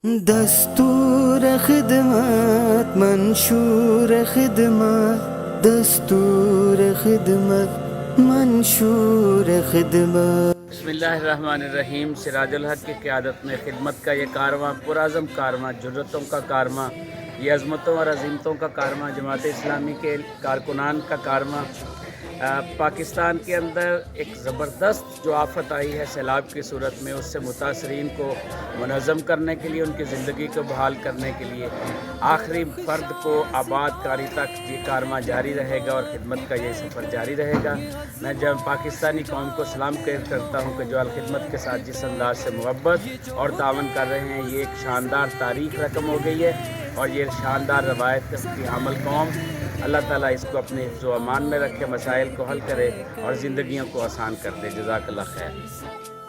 دستور خدمت منشور خدمت دستور خدمت منشور خدمت۔ بسم اللہ الرحمن الرحیم۔ سراج الحق کی قیادت میں خدمت کا یہ کارواں، پرعزم کارواں، جرأتوں کا کارواں، یہ عظمتوں اور عظیمتوں کا کارواں، جماعت اسلامی کے کارکنان کا کارواں، پاکستان کے اندر ایک زبردست جو آفت آئی ہے سیلاب کی صورت میں، اس سے متاثرین کو منظم کرنے کے لیے، ان کی زندگی کو بحال کرنے کے لیے، آخری فرد کو آباد کاری تک یہ کارواں جاری رہے گا اور خدمت کا یہ سفر جاری رہے گا۔ میں جب پاکستانی قوم کو سلام کرتا ہوں کہ جو الخدمت کے ساتھ جس انداز سے محبت اور تعاون کر رہے ہیں، یہ ایک شاندار تاریخ رقم ہو گئی ہے اور یہ شاندار روایت کی حامل قوم، اللہ تعالیٰ اس کو اپنے حفظ و امان میں رکھے، مسائل کو حل کرے اور زندگیوں کو آسان کر دے۔ جزاک اللہ خیر۔